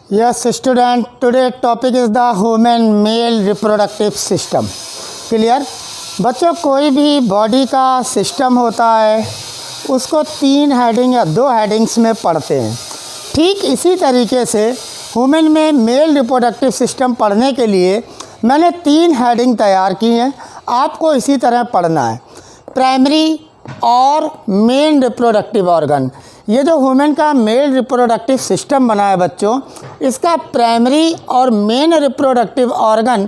Yes, student, today topic is the human male reproductive system. Clear? बच्चों, कोई भी body का सिस्टम होता है उसको 3 हेडिंग या 2 हेडिंग्स में पढ़ते हैं। ठीक इसी तरीके से ह्यूमन में मेल रिप्रोडक्टिव सिस्टम पढ़ने के लिए मैंने 3 हेडिंग तैयार की हैं। आपको इसी तरह पढ़ना है। प्राइमरी और मेन रिप्रोडक्टिव ऑर्गन, ये जो ह्यूमन का मेल रिप्रोडक्टिव सिस्टम बना है बच्चों, इसका प्राइमरी और मेन रिप्रोडक्टिव ऑर्गन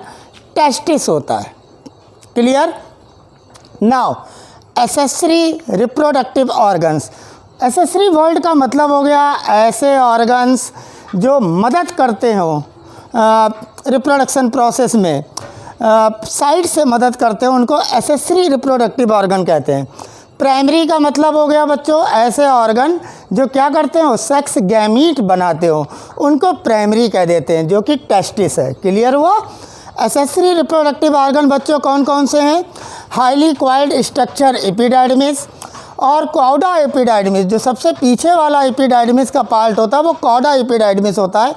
टेस्टिस होता है। Clear? Now accessory reproductive organs. Accessory word का मतलब हो गया ऐसे ऑर्गन्स जो मदद करते हो रिप्रोडक्शन प्रोसेस में, साइड से मदद करते हो, उनको एसेसरी रिप्रोडक्टिव ऑर्गन कहते हैं। प्राइमरी का मतलब हो गया बच्चों ऐसे ऑर्गन जो क्या करते हो, सेक्स गैमीट बनाते हो, उनको प्राइमरी कह देते हैं, जो कि टेस्टिस है। क्लियर हुआ? एसेसरी रिप्रोडक्टिव ऑर्गन बच्चों कौन कौन से हैं? हाईली क्वाइल्ड स्ट्रक्चर एपिडाइडमिस और कॉडा एपिडाइडमिस। जो सबसे पीछे वाला एपिडाइडमिस का पार्ट होता है वो कॉडा एपिडाइडमिस होता है।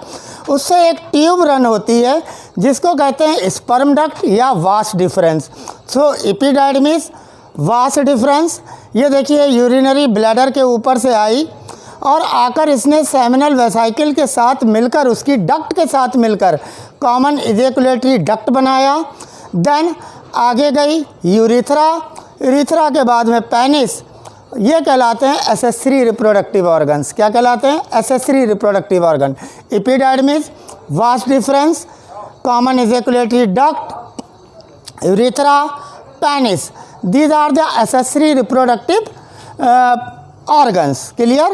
उससे एक ट्यूब रन होती है जिसको कहते हैं स्पर्म डक्ट या वास डिफरेंस। सो एपिडाइडमिस, वास डिफरेंस, ये देखिए यूरिनरी ब्लैडर के ऊपर से आई और आकर इसने सेमिनल वेसाइकिल के साथ मिलकर, उसकी डक्ट के साथ मिलकर कॉमन इजैकुलेटरी डक्ट बनाया। देन आगे गई यूरिथ्रा, यूरिथ्रा के बाद में पेनिस। ये कहलाते हैं एसेसरी रिप्रोडक्टिव ऑर्गन्स। क्या कहलाते हैं? Accessory reproductive organ. Epididymis, vas deferens, common ejaculatory duct, urethra, penis, these are the accessory reproductive organs. Clear?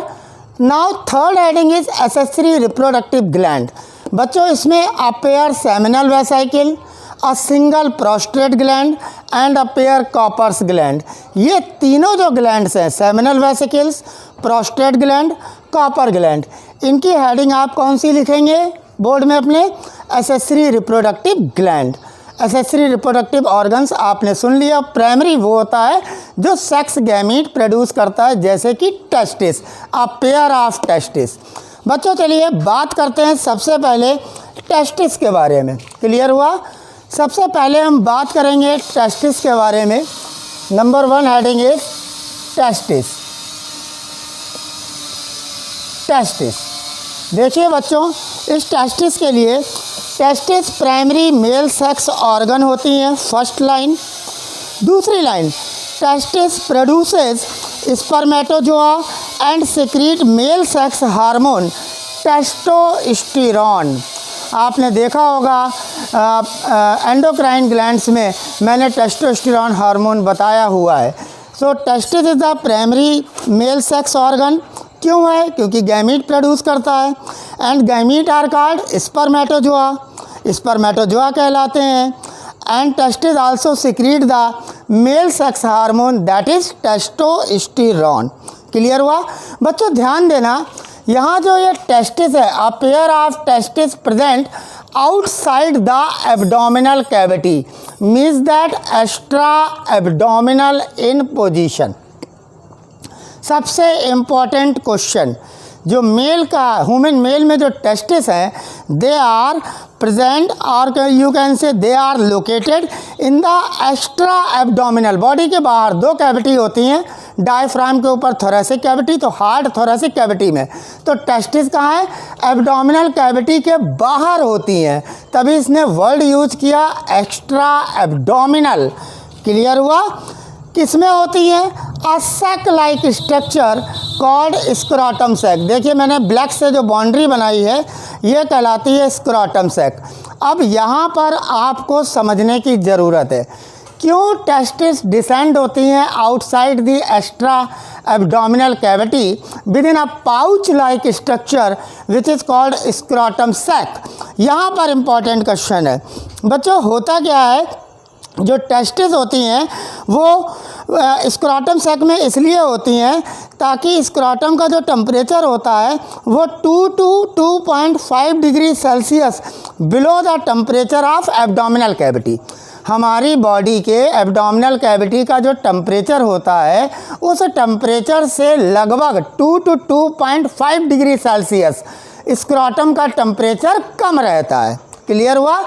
Now third heading is accessory reproductive gland. बच्चों इसमें a pair seminal vesicle, a single prostate gland and a pair Cowper's gland. ये तीनों जो glands हैं, seminal vesicles, prostate gland, Cowper gland, इनकी heading आप कौन सी लिखेंगे बोर्ड में अपने? accessory reproductive gland। Accessory reproductive organs आपने सुन लिया। प्राइमरी वो होता है जो सेक्स गैमीट प्रोड्यूस करता है, जैसे कि testis, a pair of testis. बच्चों चलिए बात करते हैं सबसे पहले टेस्टिस के बारे में। क्लियर हुआ? सबसे पहले हम बात करेंगे टेस्टिस के बारे में। Number 1 heading is testis. Testis देखिए बच्चों, इस टेस्टिस के लिए testis primary male sex organ होती हैं, फर्स्ट लाइन। दूसरी line, testis produces spermatozoa and secrete mail sex hormone testosterone. आपने देखा होगा एंडोक्राइन ग्लैंड्स में मैंने टेस्टोस्टेरोन हार्मोन बताया हुआ है। So testis is the primary male sex organ. क्यों है? क्योंकि गैमीट प्रोड्यूस करता है। And gamete are called spermatozoa, spermatozoa कहलाते हैं। And testis also secrete the male sex hormone that is testosterone. Clear हुआ? बच्चों ध्यान देना, यहाँ जो ये टेस्टिस है, a pair of testis present outside the abdominal cavity means that extra abdominal in position. सबसे इम्पॉर्टेंट क्वेश्चन, जो मेल का ह्यूमन मेल में जो टेस्टिस हैं, दे आर प्रेजेंट और you can say they are located in the extra abdominal. Body के बाहर 2 cavity होती हैं, डायफ्राम के ऊपर थोरेसिक कैविटी, तो हार्ड थोरेसिक कैविटी में। तो टेस्टिस कहाँ है? एब्डोमिनल कैविटी के बाहर होती हैं, तभी इसने वर्ड यूज किया एक्स्ट्रा एब्डोमिनल। क्लियर हुआ? किस में होती है? A sac like structure called scrotum sac. देखिए मैंने ब्लैक से जो बाउंड्री बनाई है ये कहलाती है स्क्रोटम सैक। अब यहाँ पर आपको समझने की ज़रूरत है क्यों टेस्टिस डिसेंड होती हैं outside the extra abdominal cavity within a pouch like structure which is called scrotum sac. यहाँ पर इम्पॉर्टेंट क्वेश्चन है बच्चों, होता क्या है, जो टेस्टिस होती हैं वो स्क्रोटम सैक में इसलिए होती हैं ताकि स्क्रोटम का जो टेम्परेचर होता है वो 2 to 2.5 degree Celsius below the temperature of abdominal cavity. हमारी बॉडी के एब्डोमिनल कैविटी का जो टेम्परेचर होता है उस टेम्परेचर से लगभग 2 to 2.5 डिग्री सेल्सियस स्क्रॉटम का टेम्परेचर कम रहता है। क्लियर हुआ?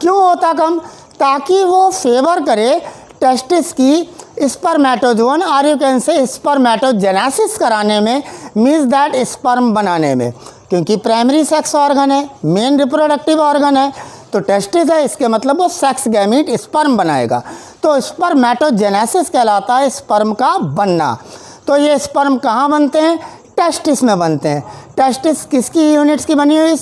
क्यों होता कम? ताकि वो फेवर करे टेस्टिस की स्पर्मेटोजोन और यू कैन से स्पर्मेटोजेनेसिस कराने में, मीन्स दैट स्पर्म बनाने में, क्योंकि प्राइमरी सेक्स ऑर्गन है, मेन रिप्रोडक्टिव ऑर्गन है, तो टेस्टिस है, इसके मतलब वो सेक्स गैमीट स्पर्म बनाएगा। तो स्पर्मेटोजेनेसिस कहलाता है स्पर्म का बनना। तो ये स्पर्म कहाँ बनते हैं? टेस्टिस में बनते हैं। टेस्टिस किसकी यूनिट्स की बनी हुई?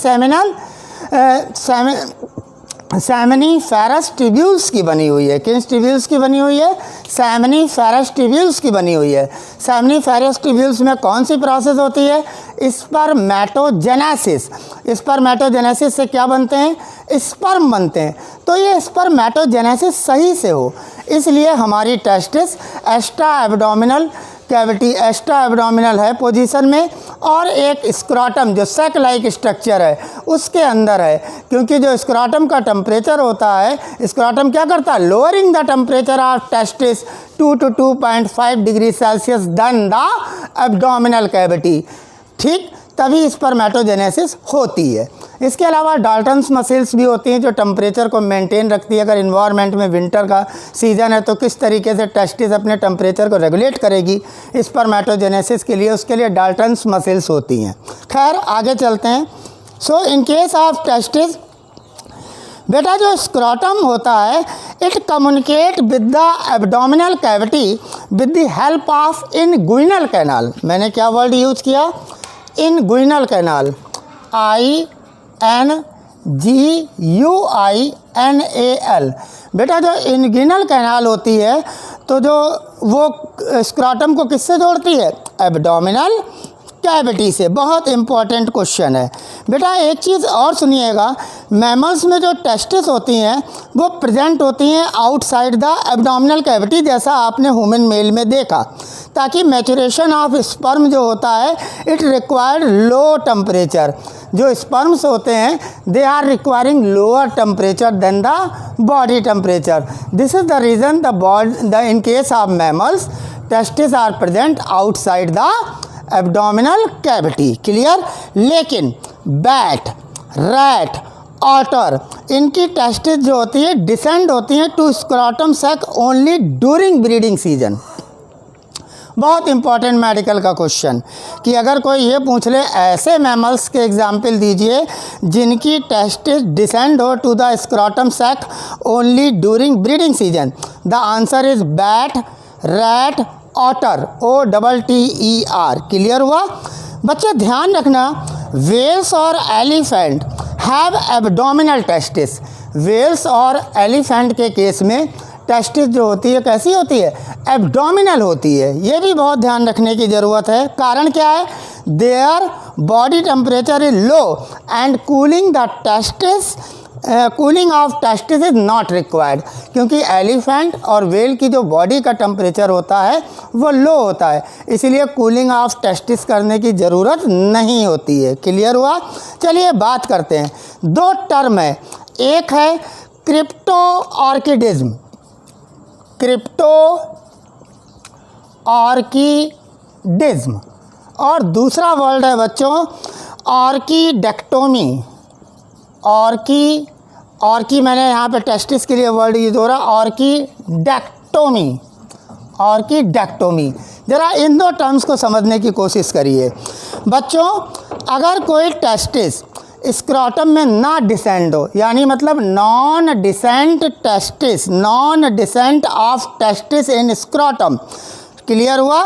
सेमिनिफेरस ट्यूब्यूल्स की बनी हुई है। किन ट्यूब्यूल्स की बनी हुई है? सेमिनिफेरस ट्यूब्यूल्स की बनी हुई है। सेमिनिफेरस ट्यूब्यूल्स में कौन सी प्रोसेस होती है? स्पर्मेटोजेनेसिस। स्पर्मेटोजेनेसिस से क्या बनते हैं? स्पर्म बनते हैं। तो ये स्पर्मेटोजेनेसिस सही से हो, इसलिए हमारी testis extra abdominal cavity, extra abdominal है पोजीशन में, और एक स्क्रॉटम जो सैक लाइक स्ट्रक्चर है उसके अंदर है। क्योंकि जो स्क्रॉटम का टेम्परेचर होता है, स्क्रॉटम क्या करता है? Lowering the temperature of testis 2 to 2.5 degree Celsius than the abdominal cavity. ठीक, तभी स्पर्मेटोजेनेसिस होती है। इसके अलावा डाल्टन्स मसल्स भी होती हैं जो टेम्परेचर को मेंटेन रखती है। अगर इन्वायरमेंट में विंटर का सीज़न है तो किस तरीके से टेस्टिस अपने टेम्परेचर को रेगुलेट करेगी स्पर्मेटोजेनेसिस के लिए, उसके लिए डाल्टन्स मसल्स होती हैं। खैर आगे चलते हैं। सो इन केस ऑफ टेस्टिस, बेटा जो स्क्रॉटम होता है it communicate with the abdominal cavity with the help of inguinal canal. मैंने क्या वर्ड यूज़ किया? Inguinal canal, INGUINAL। बेटा जो इनगुइनल कैनाल होती है तो जो वो स्क्रॉटम को किससे जोड़ती है? एब्डोमिनल कैविटी से। बहुत इंपॉर्टेंट क्वेश्चन है बेटा। एक चीज़ और सुनिएगा, मैमल्स में जो टेस्टिस होती हैं वो प्रेजेंट होती हैं आउटसाइड द एब्डोमिनल कैविटी, जैसा आपने ह्यूमन मेल में देखा, ताकि मैचुरेशन ऑफ स्पर्म जो होता है इट रिक्वायर्ड लो टेम्परेचर। जो स्पर्म्स होते हैं they are requiring lower temperature than the body temperature. This is the reason the in case of mammals testis are present outside the abdominal cavity. Clear? लेकिन bat, rat, otter, इनकी testis जो होती है descend होती हैं to scrotum sac only during breeding season. बहुत important medical का question कि अगर कोई ये पूछ ले ऐसे मैमल्स के एग्जाम्पल दीजिए जिनकी टेस्टिस डिसेंड हो to the scrotum sac only during breeding season. The answer is bat, rat, otter, OTTER। Clear हुआ? बच्चे ध्यान रखना, वेल्स और elephant have abdominal testis. Whales और एलिफेंट के केस में टेस्टिस जो होती है कैसी होती है? एब्डोमिनल होती है। ये भी बहुत ध्यान रखने की ज़रूरत है। कारण क्या है? Their body temperature is low and cooling the testis, cooling of testis is not required. क्योंकि एलिफेंट और वेल की जो बॉडी का टेम्परेचर होता है वो लो होता है, इसीलिए कूलिंग ऑफ टेस्टिस करने की ज़रूरत नहीं होती है। क्लियर हुआ? चलिए बात करते हैं। दो टर्म है, एक है क्रिप्टो ऑर्किडिज्म, क्रिप्टो ऑर्किडिज्म, और दूसरा वर्ड है बच्चों ऑर्किडेक्टोमी। ऑर्की मैंने यहाँ पे टेस्टिस के लिए वर्ड यूज हो रहा, ऑर्किडेक्टोमी, ऑर्किडेक्टोमी। ज़रा इन दो टर्म्स को समझने की कोशिश करिए बच्चों। अगर कोई टेस्टिस स्क्रॉटम में ना डिसेंड हो, यानी मतलब non descent testis, non descent of testis in scrotum. Clear हुआ?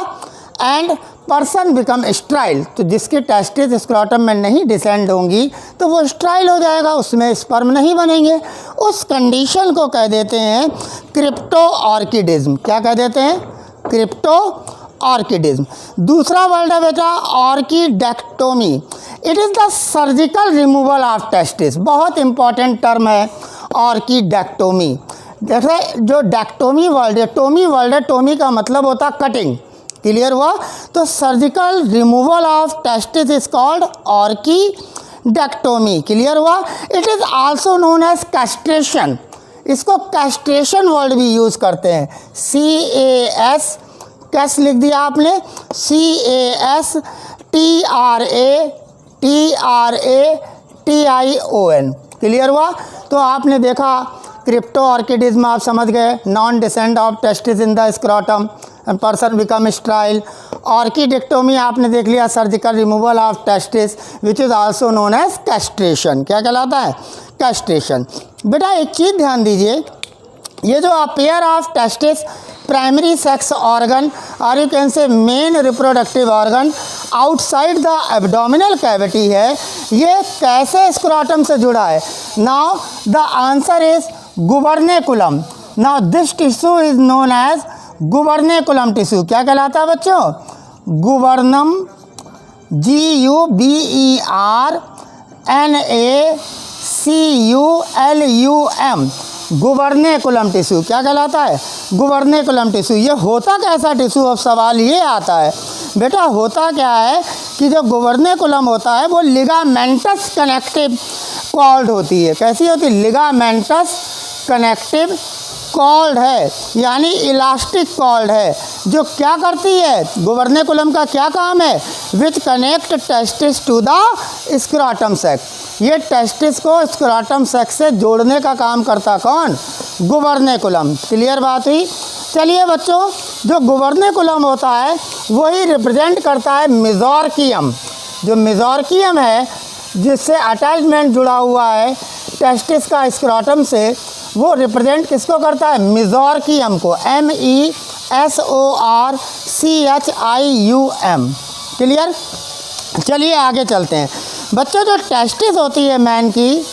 एंड पर्सन बिकम स्ट्राइल, तो जिसकी टेस्टिस स्क्रॉटम में नहीं डिसेंड होंगी तो वो स्ट्राइल हो जाएगा, उसमें स्पर्म नहीं बनेंगे। उस कंडीशन को कह देते हैं क्रिप्टो ऑर्किडिज्म। क्या कह देते हैं? Cryptorchidism. दूसरा वर्ड है बेटा orchidectomy. It is the surgical removal of testis. बहुत इंपॉर्टेंट टर्म है ऑर्किडेक्टोमी। जैसे जो डेक्टोमी वर्ड है, टोमी वर्ड है, टोमी का मतलब होता है कटिंग। क्लियर हुआ? तो surgical removal of testis is called orchidectomy. Clear हुआ? It is also known as castration. इसको कैस्ट्रेशन वर्ड भी यूज़ करते हैं। CAS, कैस लिख दिया आपने, CASTRATION। TRATION। क्लियर हुआ? तो आपने देखा क्रिप्टो ऑर्किडिज्म आप समझ गए, non descend of testis in the scrotum and person become sterile. Orchidectomy आपने देख लिया, surgical removal of testis which is also known as castration. क्या कहलाता है? कैस्ट्रेशन। बेटा एक चीज़ ध्यान दीजिए, ये जो a pair of testis primary sex organ और you can say main reproductive organ outside the abdominal cavity है, ये कैसे स्क्रोटम से जुड़ा है? Now the answer is gubernaculum. Now this tissue is known as gubernaculum tissue. क्या कहलाता है बच्चों? गुबर्नम, GUBERNACULUM, गुबर्नेकुलम टिश्यू। क्या कहलाता है? Gubernaculum tissue. ये होता कैसा टिश्यू? अब सवाल ये आता है बेटा, होता क्या है कि जो गुबर्नेकुलम होता है वो लिगामेंटस कनेक्टिव कॉर्ड होती है। कैसी होती है? लिगामेंटस कनेक्टिव कॉर्ड है, यानी इलास्टिक कॉर्ड है, जो क्या करती है? गुबर्नेकुलम का क्या काम है? Which connect testis to the scrotum sac. ये टेस्टिस को स्क्रोटम सैक से जोड़ने का काम करता कौन? गुबर्नेकुलम। क्लियर बात हुई? चलिए बच्चों, जो गुबर्नेकुलम होता है वही रिप्रेजेंट करता है मेसोर्कियम। जो मेसोर्कियम है जिससे अटैचमेंट जुड़ा हुआ है टेस्टिस का स्क्रोटम से, वो रिप्रेजेंट किसको करता है? मेसोर्कियम को। MESORCHIUM। क्लियर? चलिए आगे चलते हैं बच्चों। जो टेस्टिस होती है मैन की,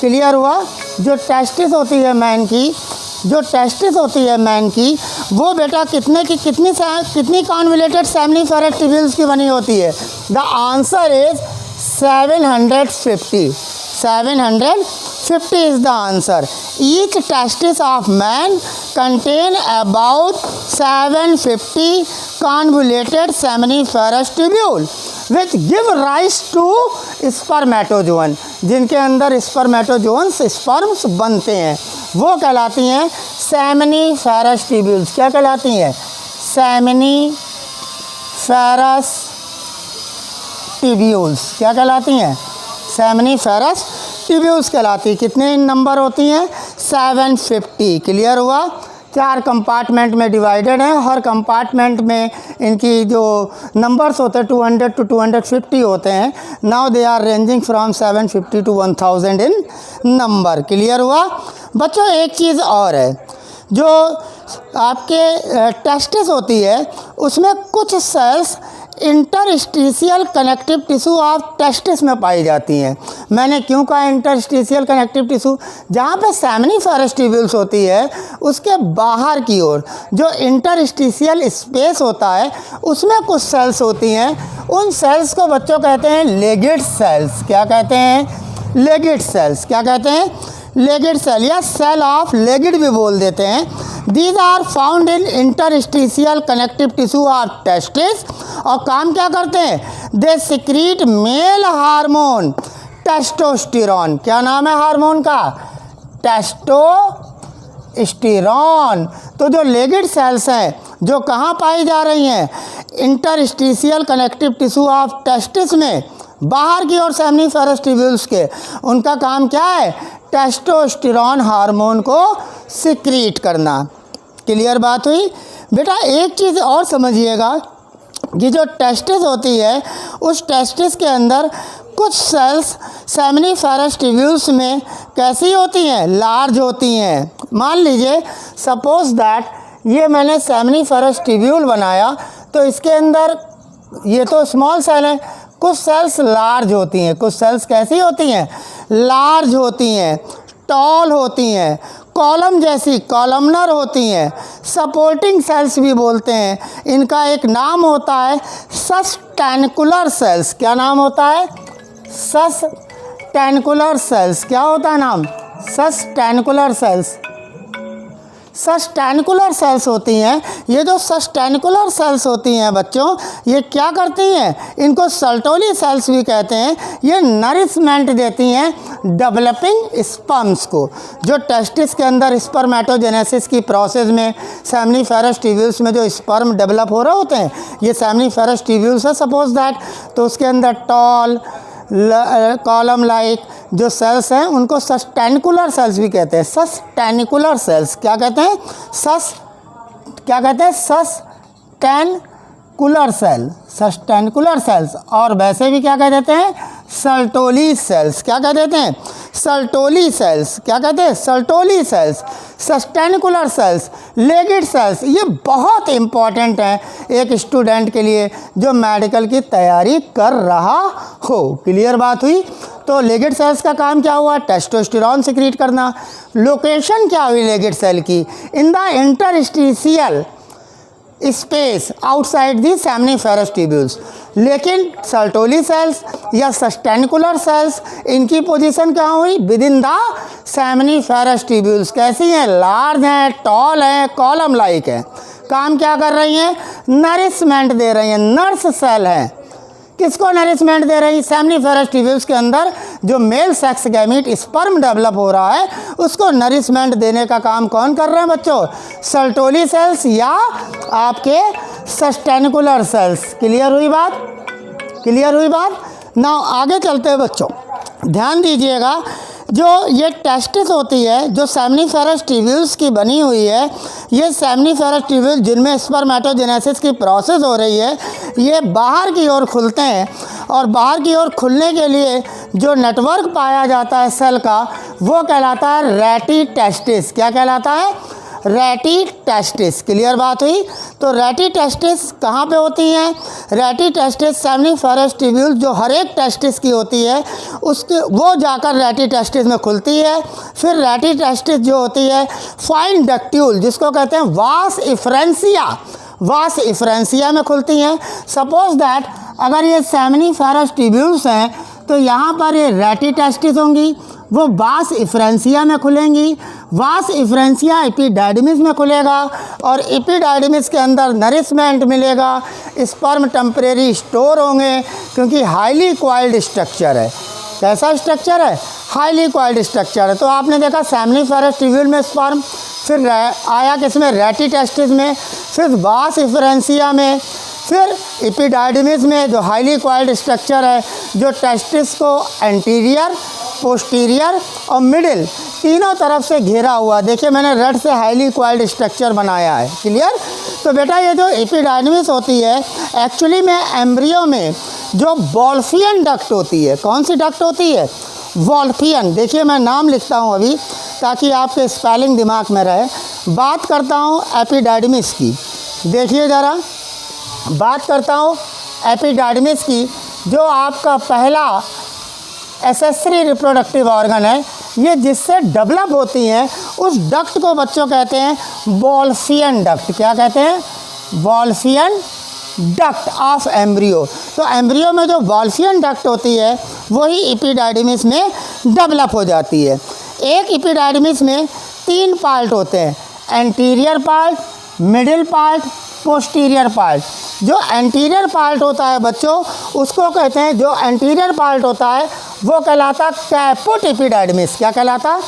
क्लियर हुआ? जो टेस्टिस होती है मैन की, जो टेस्टिस होती है मैन की, वो बेटा कितनी कॉन्वोल्यूटेड सेमिनिफेरस ट्यूब्यूल्स की बनी होती है? The answer is 750। 750 is the answer. Each testis of man contain about 750 convoluted seminiferous tubule which give rise to spermatozoon। जिनके अंदर स्पर्मेटोजोन्स स्पर्म्स बनते हैं वो कहलाती हैं सेमिनिफेरस ट्यूब्यूल्स। क्या कहलाती हैं? Seminiferous tubules. क्या कहलाती हैं? सेमिनिफेरस ट्यूब्यूल्स कहलाती। कितने नंबर होती हैं? 750। क्लियर हुआ? 4 कंपार्टमेंट में डिवाइडेड हैं, हर कंपार्टमेंट में इनकी जो नंबर्स होते हैं 200 to 250 होते हैं। Now they are ranging from 750 to 1000 in number. Clear हुआ? बच्चों एक चीज़ और है, जो आपके टेस्टिस होती है उसमें कुछ cells interstitial connective tissue of testis में पाई जाती हैं। मैंने क्यों कहा इंटरस्टिशियल कनेक्टिव टिश्यू? जहाँ पे सेमिनिफेरस ट्यूब्यूल्स होती है उसके बाहर की ओर जो इंटरस्टिशियल स्पेस होता है उसमें कुछ सेल्स होती हैं। उन सेल्स को बच्चों कहते हैं लेगिड सेल्स। क्या कहते हैं? लेगिड सेल्स। क्या कहते हैं? लेगिड सेल या सेल ऑफ लेगिड भी बोल देते हैं। These are found in interstitial connective tissue of testis. और काम क्या करते हैं? They secrete male hormone testosterone. क्या नाम है हार्मोन का? टेस्टोस्टेरॉन। तो जो लेगिड सेल्स हैं जो कहाँ पाई जा रही हैं? Interstitial connective tissue of testis में, बाहर की ओर सेमिनिफेरस ट्यूब्यूल्स के। उनका काम क्या है? टेस्टोस्टेरॉन हार्मोन को सिक्रीट करना। क्लियर बात हुई? बेटा एक चीज़ और समझिएगा कि जो टेस्टिस होती है उस टेस्टिस के अंदर कुछ सेल्स सेमिनिफेरस ट्यूब्यूल्स में कैसी होती हैं? लार्ज होती हैं। मान लीजिए सपोज दैट ये मैंने सेमिनिफेरस ट्यूब्यूल बनाया तो इसके अंदर ये तो स्मॉल सेल है, कुछ सेल्स लार्ज होती हैं। कुछ सेल्स कैसी होती हैं? लार्ज होती हैं, टॉल होती हैं, कॉलम जैसी कॉलमनर होती हैं, सपोर्टिंग सेल्स भी बोलते हैं। इनका एक नाम होता है सस्टेनकुलर सेल्स। क्या नाम होता है? सस्टेनकुलर सेल्स। क्या होता है नाम? सस्टेनकुलर सेल्स। सस्टेनकुलर सेल्स होती हैं। ये जो सस्टेनकुलर सेल्स होती हैं बच्चों, ये क्या करती हैं? इनको सर्टोली सेल्स भी कहते हैं। ये नरिशमेंट देती हैं डेवलपिंग स्पर्म्स को। जो टेस्टिस के अंदर स्पर्मेटोजेनेसिस की प्रोसेस में सेमिनिफेरस ट्यूब्यूल्स में जो स्पर्म डेवलप हो रहे होते हैं, ये सेमिनिफेरस ट्यूब्यूल्स है सपोज दैट, तो उसके अंदर टॉल कॉलम लाइक जो सेल्स हैं उनको सस्टेनिकुलर सेल्स भी कहते हैं। सस्टेनिकुलर सेल्स क्या कहते हैं? Sustentacular cell, sustentacular cells. और वैसे भी क्या कह देते हैं? Sertoli cells. क्या कह देते हैं? Sertoli cells. क्या कहते हैं? सर्टोली सेल्स, सस्टेनिकुलर सेल्स, लेगिड सेल्स। ये बहुत इंपॉर्टेंट है एक स्टूडेंट के लिए जो मेडिकल की तैयारी कर रहा हो। क्लियर बात हुई? तो लेगिड सेल्स का काम क्या हुआ? टेस्टोस्टेरोन सिक्रीट करना। लोकेशन क्या हुई लेगिड सेल की? In the interstitial space outside the seminiferous tubules. लेकिन सर्टोली सेल्स या सस्टेनिकुलर सेल्स इनकी पोजीशन कहाँ हुई? With in the seminiferous tubules. कैसी हैं? लार्ज हैं, टॉल हैं, कॉलम लाइक हैं। काम क्या कर रही हैं? नरिशमेंट दे रही हैं। नर्स सेल हैं। किसको नरिशमेंट दे रही? सेमनीफेरस ट्यूब्यूल्स के अंदर जो male sex gamete sperm develop हो रहा है उसको नरिशमेंट देने का काम कौन कर रहे हैं बच्चों? सर्टोली सेल्स या आपके सस्टेनिकुलर सेल्स। क्लियर हुई बात? क्लियर हुई बात? नाउ आगे चलते हैं बच्चों, ध्यान दीजिएगा। जो ये टेस्टिस होती है जो सेमनीफेरस ट्यूब्यूल्स की बनी हुई है, ये सेमनीफेरस ट्यूब्यूल जिनमें स्पर्मेटोजेनेसिस की प्रोसेस हो रही है, ये बाहर की ओर खुलते हैं। और बाहर की ओर खुलने के लिए जो नेटवर्क पाया जाता है सेल का वो कहलाता है रेटी टेस्टिस। क्या कहलाता है? रेटी टेस्टिस। क्लियर बात हुई? तो रेटी टेस्टिस कहाँ पे होती हैं? रेटी टेस्टिस सेमनीफेरस ट्यूब्यूल जो हर एक टेस्टिस की होती है उसके वो जाकर रेटी टेस्टिस में खुलती है। फिर रेटी टेस्टिस जो होती है फाइन डक्ट्यूल जिसको कहते हैं वास इफ्रेंसिया में खुलती हैं। सपोज दैट अगर ये सेमनीफेरस ट्यूब्यूल्स हैं तो यहाँ पर ये रेटी टेस्टिस होंगी, वो वास इफ्रेंसिया में खुलेंगी। वास इफ्रेंसिया एपिडाइडमिस में खुलेगा और एपिडाइडमिस के अंदर नरिशमेंट मिलेगा। स्पर्म टेम्परेरी स्टोर होंगे क्योंकि हाईली कॉइल्ड स्ट्रक्चर है। कैसा स्ट्रक्चर है? हाईली कॉइल्ड स्ट्रक्चर है। तो आपने देखा सेमनीफेरस ट्यूब्यूल में स्पर्म, फिर आया किसमें? रेटी टेस्टिस में, फिर वास इफ्रेंसिया में, फिर एपिडाइडमिस में जो हाईली कॉइल्ड स्ट्रक्चर है जो टेस्टिस को एंटीरियर, पोस्टीरियर और मिडिल तीनों तरफ से घेरा हुआ। देखिए मैंने रेड से हाईली कॉइल्ड स्ट्रक्चर बनाया है। क्लियर? तो बेटा ये जो एपिडाइडमिस होती है एक्चुअली में एम्ब्रियो में जो वॉल्फियन डक्ट होती है। कौन सी डक्ट होती है? वॉल्फियन। देखिए मैं नाम लिखता हूँ अभी ताकि आपके स्पेलिंग दिमाग में रहे। बात करता हूँ एपिडाइडमिस की। देखिए ज़रा, बात करता हूँ एपिडाइडमिस की जो आपका पहला एसेसरी रिप्रोडक्टिव ऑर्गन है। ये जिससे डेवलप होती हैं उस डक्ट को बच्चों कहते हैं वॉल्फियन डक्ट। क्या कहते हैं? Wolffian duct of embryo. तो एम्ब्रियो में जो वॉल्फियन डक्ट होती है वही एपिडाइडमिस में डेवलप हो जाती है। एक एपिडाइडमिस में 3 पार्ट होते हैं, anterior part, middle part, posterior part. जो एंटीरियर पार्ट होता है बच्चों उसको कहते हैं, जो एंटीरियर पार्ट होता है वो कहलाता कैपुट एपिडाइडमिस। क्या कहलाता?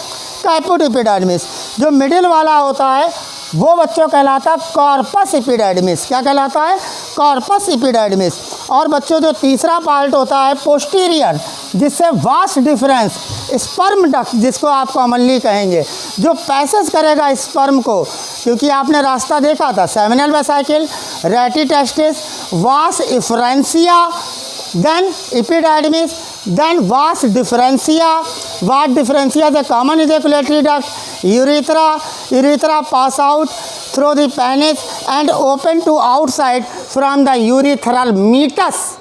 Caput epididymis. जो मिडिल वाला होता है वो बच्चों कहलाता कॉर्पस एपिडाइडमिस। क्या कहलाता है? Corpus epididymis. और बच्चों जो तीसरा पार्ट होता है पोस्टीरियर, जिससे वास्ट डिफरेंस स्पर्म डक्ट जिसको आप कॉमनली कहेंगे, जो पैसेज करेगा स्पर्म को, क्योंकि आपने रास्ता देखा था seminal vesicle, rete testis, vas efferentia, then epididymis, then vas differentia. Vas differentia is a common ejaculatory duct. Urethra pass out through the penis and open to outside from the urethral meatus.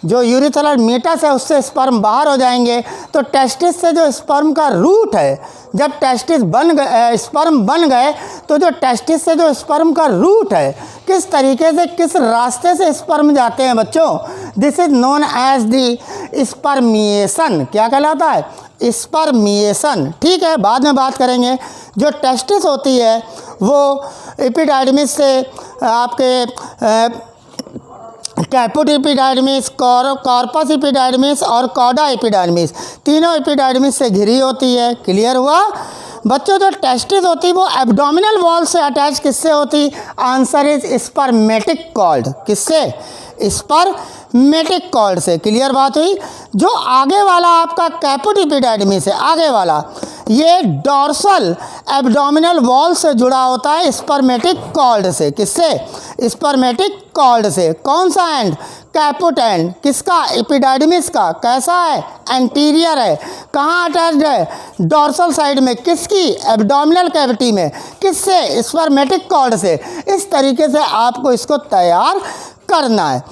जो urethral meatus है उससे sperm बाहर हो जाएंगे। तो testis से जो sperm का रूट है, जब टेस्टिस बन गए, स्पर्म बन गए, तो जो टेस्टिस से जो स्पर्म का रूट है किस तरीके से, किस रास्ते से स्पर्म जाते हैं बच्चों, this is known as the spermiation. क्या कहलाता है? स्पर्मिएशन। ठीक है, बाद में बात करेंगे। जो टेस्टिस होती है वो एपिडाइडमिस से आपके कैपुट एपिडाइडमिस, कॉर्पस एपिडाइडमिस और कॉडा एपिडाइडमिस, तीनों एपिडाइडमिस से घिरी होती है। क्लियर हुआ बच्चों? जो टेस्टिस होती है वो एब्डोमिनल वॉल से अटैच किससे होती? Answer is spermatic cord. किससे? मेटिक कॉर्ड से। क्लियर बात हुई। जो आगे वाला आपका कैपुट एपिडाइडमिस है, आगे वाला, ये डॉर्सल एब्डोमिनल वॉल से जुड़ा होता है स्पर्मेटिक कॉर्ड से। किससे? स्पर्मेटिक कॉर्ड से। कौन सा एंड? Caput and. किसका? एपिडाइडमिस का। कैसा है? एंटीरियर है। कहाँ अटैच्ड है? डॉर्सल साइड में। किसकी? एब्डोमिनल कैविटी में। किससे? स्पर्मेटिक कॉर्ड से। इस तरीके से आपको इसको तैयार करना है।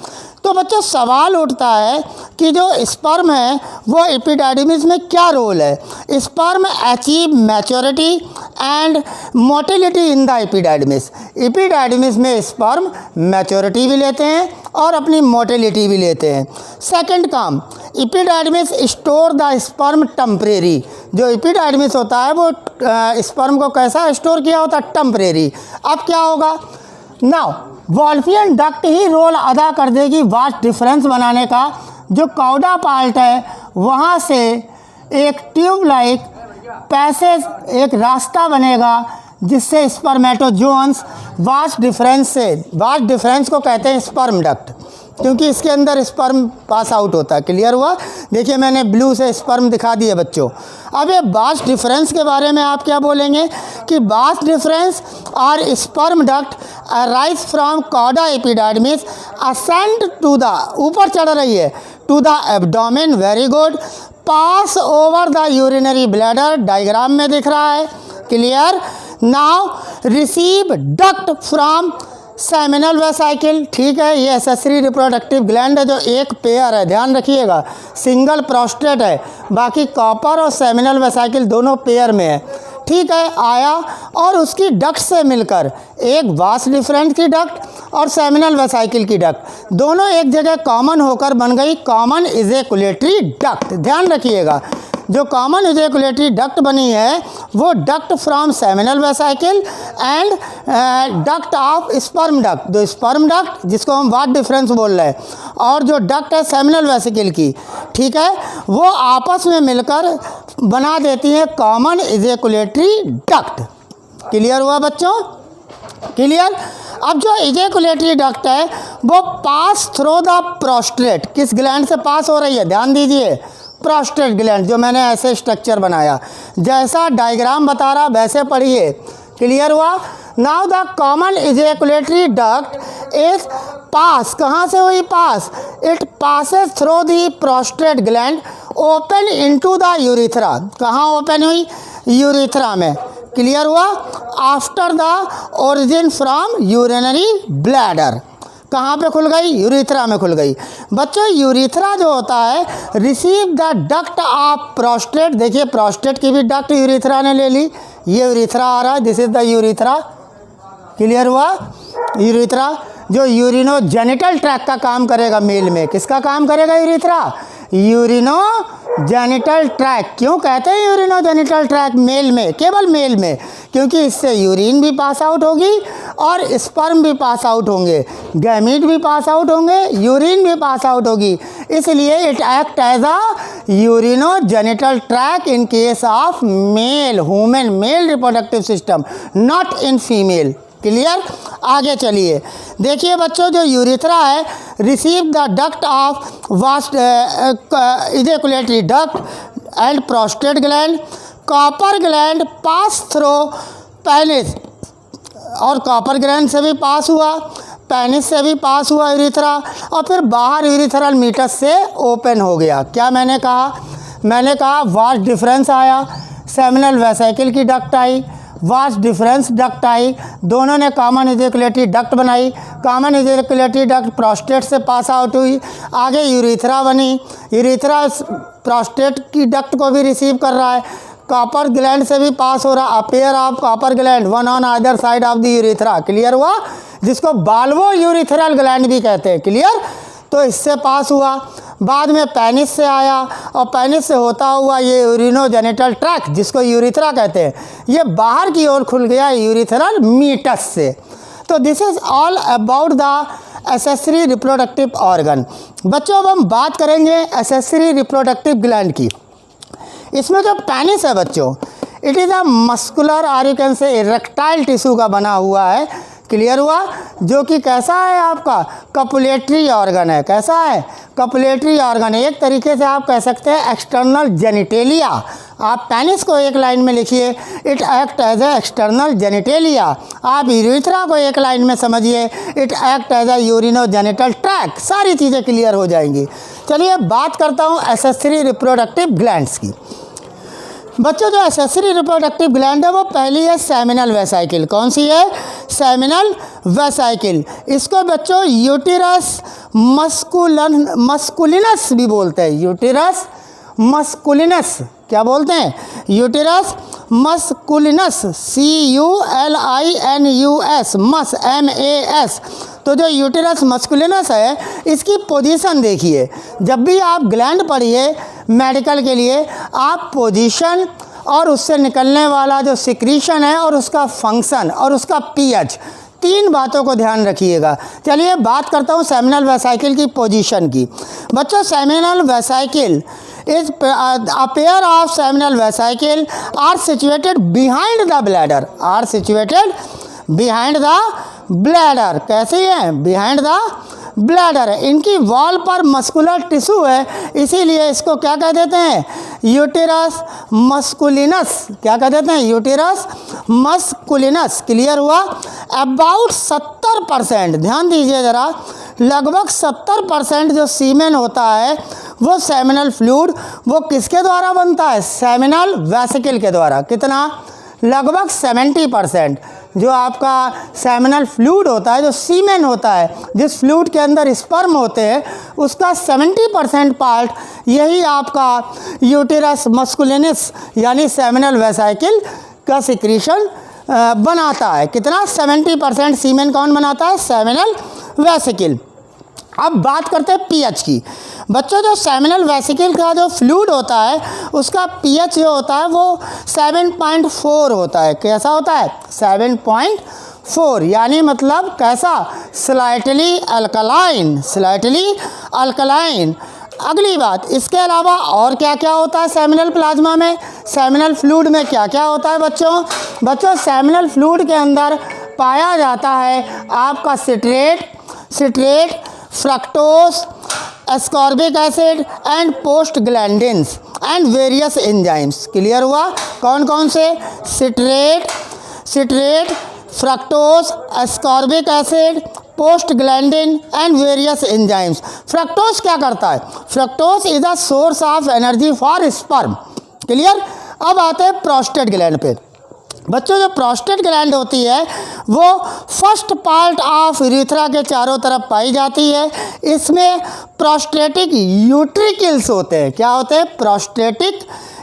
तो बच्चों सवाल उठता है कि जो स्पर्म है वो एपिडाइडमिस में क्या रोल है? Sperm achieve maturity and motility in the epididymis. Epididymis में स्पर्म मैच्योरिटी भी लेते हैं और अपनी मोटिलिटी भी लेते हैं। सेकंड काम, epididymis store the sperm temporary. जो एपिडाइडमिस होता है वो स्पर्म को कैसा स्टोर किया होता है? टेम्परेरी। अब क्या होगा? नाउ वॉल्फियन डक्ट ही रोल अदा कर देगी वास्ट डिफरेंस बनाने का। जो कौडा पार्ट है वहाँ से एक ट्यूब लाइक पैसेज, एक रास्ता बनेगा जिससे स्पर्मेटोजोन्स वास्ट डिफरेंस को कहते हैं स्पर्म डक्ट, क्योंकि इसके अंदर स्पर्म पास आउट होता है। क्लियर हुआ? देखिए मैंने ब्लू से स्पर्म दिखा दिए बच्चों। अब ये वास्ट डिफरेंस के बारे में आप क्या बोलेंगे कि वास्ट डिफरेंस और sperm duct arise from cauda epididymis ascend to the, ऊपर चढ़ रही है, to the abdomen. Very good. Pass over the urinary bladder, diagram में दिख रहा है। Clear? Now receive duct from seminal vesicle. ठीक है, ये एसेसरी रिप्रोडक्टिव ग्लैंड है जो एक पेयर है, ध्यान रखिएगा। सिंगल प्रोस्टेट है, बाकी कॉपर और सेमिनल वेसाइकिल दोनों पेयर में है। ठीक है, आया और उसकी डक्ट से मिलकर एक वास डिफरेंस की डक्ट और सेमिनल वेसाइकिल की डक्ट दोनों एक जगह कॉमन होकर बन गई कॉमन इजैकुलेटरी डक्ट। ध्यान रखिएगा, जो कॉमन इजैकुलेटरी डक्ट बनी है वो duct from seminal vesicle and duct of sperm duct. जो स्पर्म डक्ट जिसको हम वाट डिफरेंस बोल रहे हैं और जो डक्ट है सेमिनल वेसिकल की, ठीक है, वो आपस में मिलकर बना देती हैं कॉमन इजैकुलेटरी डक्ट। क्लियर हुआ बच्चों? क्लियर? अब जो इजैकुलेटरी डक्ट है वो पास थ्रू द प्रोस्टेट, किस ग्लैंड से पास हो रही है? ध्यान दीजिए, प्रोस्टेट ग्लैंड, जो मैंने ऐसे स्ट्रक्चर बनाया, जैसा डायग्राम बता रहा वैसे पढ़िए। क्लियर हुआ? Now the common ejaculatory duct is pass, कहाँ से हुई pass? It passes through the prostate gland open into the urethra. कहाँ ओपन हुई? यूरिथ्रा में। क्लियर हुआ? After the origin from urinary bladder. कहाँ पे खुल गई? यूरिथ्रा में खुल गई। बच्चों यूरिथ्रा जो होता है receive the duct of prostate. देखिए प्रोस्टेट की भी डक्ट यूरिथ्रा ने ले ली। ये यूरिथ्रा आ रहा है, this is the urethra. Clear हुआ? यूरिथ्रा जो यूरिनो जेनिटल ट्रैक का काम करेगा मेल में। किसका काम करेगा यूरिथ्रा? यूरिनो genital track. क्यों कहते हैं यूरिनो जेनिटल ट्रैक मेल में? केवल मेल में, क्योंकि इससे यूरिन भी पास आउट होगी और स्पर्म भी पास आउट होंगे, गैमीट भी पास आउट होंगे, यूरिन भी पास आउट होगी। इसलिए it act as a urinogenital tract in case of male, human male reproductive system, not in female. Clear? आगे चलिए, देखिए बच्चों जो यूरिथ्रा है receive the duct of vas ejaculatory duct and prostate gland. Cowper gland pass through penis, और Cowper gland से भी पास हुआ, पेनिस से भी पास हुआ यूरिथ्रा, और फिर बाहर यूरिथ्रल मीटस से ओपन हो गया। क्या मैंने कहा? मैंने कहा वास्ट डिफरेंस आया, सेमिनल वेसिकल की डक्ट आई, वास्ट डिफरेंस डक्ट आई, दोनों ने कॉमन इजैकुलेटरी डक्ट बनाई। कॉमन इजैकुलेटरी डक्ट प्रोस्टेट से पास आउट हुई, आगे यूरिथ्रा बनी, यूरिथ्रा प्रोस्टेट की डक्ट को भी रिसीव कर रहा है, कॉपर ग्लैंड से भी पास हो रहा, अ pair of copper gland one on either side of the urethra. Clear हुआ? जिसको बाल्वो यूरिथ्रल ग्लैंड भी कहते हैं। क्लियर? तो इससे पास हुआ, बाद में पेनिस से आया और पेनिस से होता हुआ ये यूरिनो जेनिटल ट्रैक्ट जिसको यूरिथ्रा कहते हैं, ये बाहर की ओर खुल गया यूरिथ्रल मीटस से। तो this is all about the accessory reproductive organ. बच्चों अब हम बात करेंगे एसेसरी रिप्रोडक्टिव ग्लैंड की। इसमें जो पेनिस है बच्चों, इट इज़ अ मस्कुलर और यू कैन से इरेक्टाइल टिश्यू का बना हुआ है। क्लियर हुआ? जो कि कैसा है आपका कपुलेटरी ऑर्गन है। कैसा है? कपुलेटरी ऑर्गन है। एक तरीके से आप कह सकते हैं एक्सटर्नल जेनिटेलिया। आप पेनिस को एक लाइन में लिखिए, it act as a external genitalia. आप यूरेथ्रा को एक लाइन में समझिए, it act as a urinogenital tract. सारी चीज़ें क्लियर हो जाएंगी। चलिए बात करता हूँ एक्सेसरी रिप्रोडक्टिव ग्लैंड्स की। बच्चों जो एक्सेसरी रिप्रोडक्टिव ग्लैंड है वो पहली है सेमिनल वेसाइकिल। कौन सी है? Seminal vesicle. इसको बच्चों यूटेरस मस्कुलिनस भी बोलते हैं। यूटेरस मस्कुलिनस क्या बोलते हैं? यूटेरस मस्कुलिनस, CULINUS, मस MAS। तो जो यूटेरस मस्कुलिनस है इसकी पोजीशन देखिए। जब भी आप ग्लैंड पढ़िए मेडिकल के लिए, आप पोजीशन और उससे निकलने वाला जो सिक्रीशन है और उसका फंक्शन और उसका पीएच, तीन बातों को ध्यान रखिएगा। चलिए बात करता हूँ सेमिनल वेसाइकिल की पोजीशन की। बच्चों seminal vesicle is a pair of seminal vesicle are situated behind the bladder, are situated behind the bladder। कैसे है? behind the bladder है। इनकी वॉल पर मस्कुलर टिश्यू है, इसीलिए इसको क्या कह देते हैं? यूटेरस मस्कुलिनस। क्या कह देते हैं? यूटेरस मस्कुलिनस। क्लियर हुआ? अबाउट 70%, ध्यान दीजिए ज़रा, लगभग 70% जो सीमेन होता है वो सेमिनल फ्लूइड वो किसके द्वारा बनता है? सेमिनल वेसिकल के द्वारा। कितना? लगभग 70% जो आपका सेमिनल फ्लूइड होता है, जो सीमेन होता है, जिस फ्लूइड के अंदर स्पर्म होते हैं, उसका 70% पार्ट यही आपका यूटेरस मस्कुलिनस यानी सेमिनल वेसाइकिल का सिक्रीशन बनाता है। कितना? 70% सीमेन कौन बनाता है? Seminal vesicle. अब बात करते हैं पीएच की। बच्चों जो सेमिनल वेसिकल का जो फ्लूइड होता है उसका पीएच जो होता है वो 7.4 होता है। कैसा होता है? 7.4, यानी मतलब कैसा? Slightly alkaline, slightly alkaline. अगली बात, इसके अलावा और क्या क्या होता है सेमिनल प्लाज्मा में? सेमिनल फ्लूइड में क्या क्या होता है बच्चों? बच्चों सेमिनल फ्लूइड के अंदर पाया जाता है आपका citrate, fructose, ascorbic acid and prostaglandins and various enzymes. Clear हुआ? कौन कौन से? Citrate, fructose, ascorbic acid, prostaglandin and various enzymes. Fructose क्या करता है? Fructose is a source of energy for sperm. Clear? अब आते हैं प्रोस्टेट ग्लैंड पे। बच्चों जो प्रोस्टेट ग्लैंड होती है वो फर्स्ट पार्ट ऑफ यूरेथ्रा के चारों तरफ पाई जाती है। इसमें प्रोस्टेटिक यूट्रिकल्स होते हैं। क्या होते हैं? Prostatic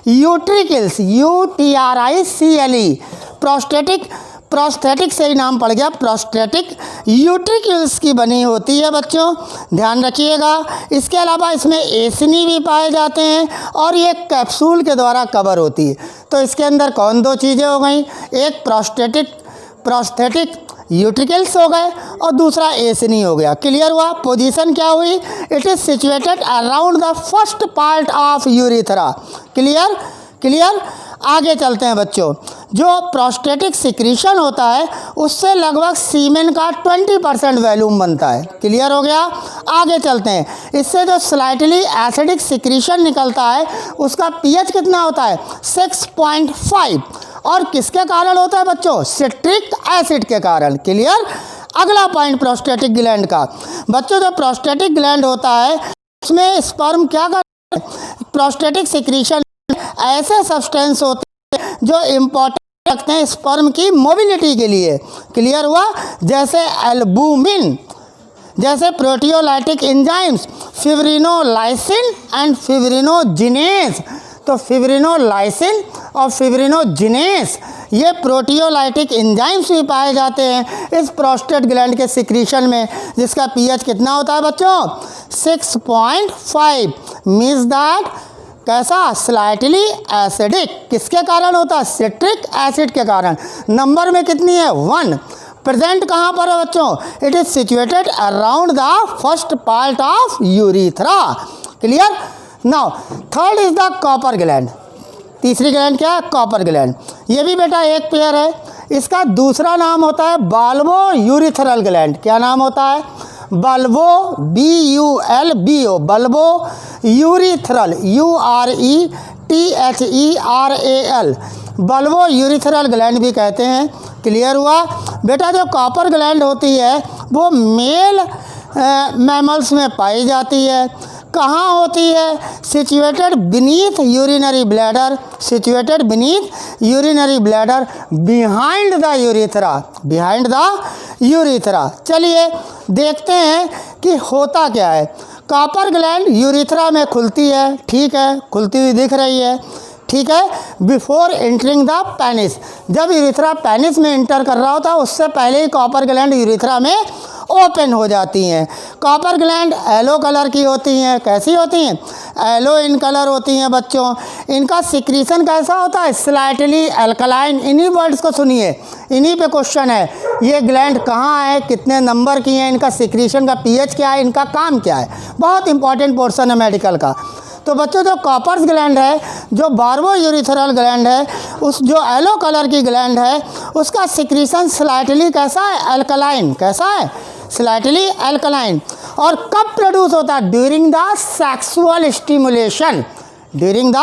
यूट्रिकल्स, UTRICLE। प्रोस्थेटिक से ही नाम पड़ गया, प्रोस्टेटिक यूट्रिकल्स की बनी होती है बच्चों, ध्यान रखिएगा। इसके अलावा इसमें एसिनी भी पाए जाते हैं और ये कैप्सूल के द्वारा कवर होती है। तो इसके अंदर कौन दो चीज़ें हो गई? एक प्रोस्थेटिक यूट्रिकल्स हो गए और दूसरा एसिनी हो गया। क्लियर हुआ? पोजीशन क्या हुई? It is situated around the first part of urethra. Clear? आगे चलते हैं बच्चों। जो प्रोस्टेटिक सिक्रीशन होता है उससे लगभग सीमेन का 20% वॉल्यूम बनता है। क्लियर हो गया? आगे चलते हैं। इससे जो स्लाइटली एसिडिक सिक्रीशन निकलता है उसका पीएच कितना होता है? 6.5। और किसके कारण होता है बच्चों? सिट्रिक एसिड के कारण। क्लियर? अगला पॉइंट प्रोस्टेटिक ग्लैंड का। बच्चों जो प्रोस्टेटिक ग्लैंड होता है उसमें स्पर्म क्या करता है? प्रोस्टेटिक सिक्रीशन ऐसे सब्सटेंस होते हैं जो इम्पोर्टेंट रखते हैं स्पर्म की मोबिलिटी के लिए। क्लियर हुआ? जैसे एल्बुमिन, जैसे प्रोटियोलाइटिक एंजाइम्स, फिब्रिनोलाइसिन एंड फिब्रिनोजिनेस। तो फिब्रिनोलाइसिन और फिब्रिनोजिनेस ये प्रोटियोलाइटिक एंजाइम्स भी पाए जाते हैं इस प्रोस्टेट ग्लैंड के सिक्रीशन में, जिसका पीएच कितना होता है बच्चों? 6.5। मीन्स दैट कैसा? Slightly acidic. किसके कारण होता है? सिट्रिक एसिड के कारण। नंबर में कितनी है? 1। प्रेजेंट कहाँ पर है बच्चों? It is situated around the first part of urethra. Clear? Now third is the copper gland. तीसरी ग्लैंड क्या है? Copper gland. ये भी बेटा एक पेयर है। इसका दूसरा नाम होता है बाल्वो यूरिथ्रल ग्लैंड। क्या नाम होता है? Bulbo, BULBO, bulbo urethral, URETHERAL, bulbo urethral gland भी कहते हैं। क्लियर हुआ बेटा? जो कॉपर ग्लैंड होती है वो मेल मैमल्स में पाई जाती है। कहाँ होती है? Situated beneath urinary bladder, situated beneath urinary bladder, behind the urethra, behind the urethra. चलिए देखते हैं कि होता क्या है। कॉपर ग्लैंड यूरिथ्रा में खुलती है, ठीक है, खुलती हुई दिख रही है, ठीक है। बिफोर एंटरिंग द पेनिस, जब यूरिथ्रा पेनिस में एंटर कर रहा होता है उससे पहले ही कॉपर ग्लैंड यूरिथ्रा में ओपन हो जाती हैं। कॉपर ग्लैंड येलो कलर की होती हैं। कैसी होती हैं? येलो इन कलर होती हैं बच्चों। इनका सिक्रीशन कैसा होता है? Slightly alkaline. इन्हीं वर्ड्स को सुनिए, इन्हीं पे क्वेश्चन है। ये ग्लैंड कहाँ है, कितने नंबर की हैं, इनका सिक्रीशन का pH क्या है, इनका काम क्या है, बहुत इंपॉर्टेंट पोर्शन है मेडिकल का। तो बच्चों जो कॉपर ग्लैंड है, जो बार्बो यूरिथ्रल ग्लैंड है, उस जो येलो कलर की ग्लैंड है उसका सिक्रीशन स्लाइटली कैसा है? अल्कलाइन। कैसा है? Slightly alkaline. और कब प्रोड्यूस होता है? During the sexual stimulation, during the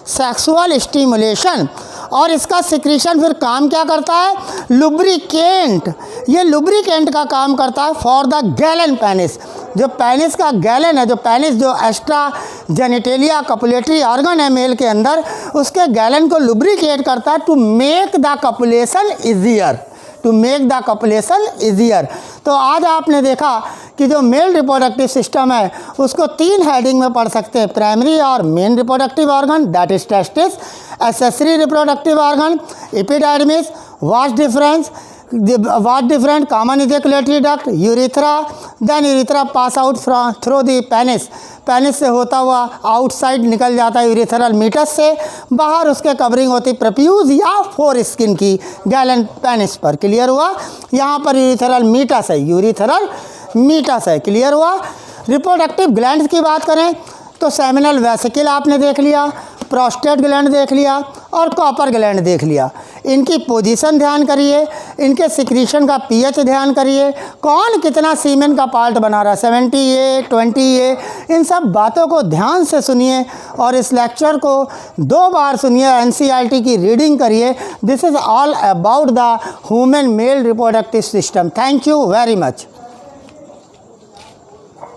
sexual stimulation. और इसका सिक्रीशन फिर काम क्या करता है? लुब्रिकेंट, ये लुब्रिकेंट का काम करता है फॉर द गैलन पेनिस। जो पेनिस का गैलन है, जो पेनिस जो एक्स्ट्रा जेनिटेलिया कपुलेटरी ऑर्गन है मेल के अंदर, उसके गैलन को लुब्रिकेट करता है to make the copulation easier, to make the copulation easier. तो आज आपने देखा कि जो मेल रिप्रोडक्टिव सिस्टम है उसको 3 हेडिंग में पढ़ सकते हैं, प्राइमरी और main reproductive organ that is testis, accessory reproductive organ epidermis, vas deferens common ejaculatory duct, urethra, then urethra pass out from through the penis, penis से होता हुआ आउटसाइड निकल जाता है यूरिथ्रल मीटस से, बाहर उसके कवरिंग होती प्रोप्यूज या फोर स्किन की गैलन पेनिस पर। क्लियर हुआ? यहाँ पर यूरिथ्रल मीटस है, यूरिथ्रल मीटस है। क्लियर हुआ? रिप्रोडक्टिव ग्लैंड्स की बात करें तो सेमिनल वेसिकल आपने देख लिया, प्रोस्टेट ग्लैंड देख लिया और कॉपर ग्लैंड देख लिया। इनकी पोजीशन ध्यान करिए, इनके सिक्रीशन का pH ध्यान करिए, कौन कितना सीमेन का पार्ट बना रहा है, 70A 20A, इन सब बातों को ध्यान से सुनिए और इस लेक्चर को 2 बार सुनिए, NCERT की रीडिंग करिए। This is all about the human male reproductive system. Thank you very much.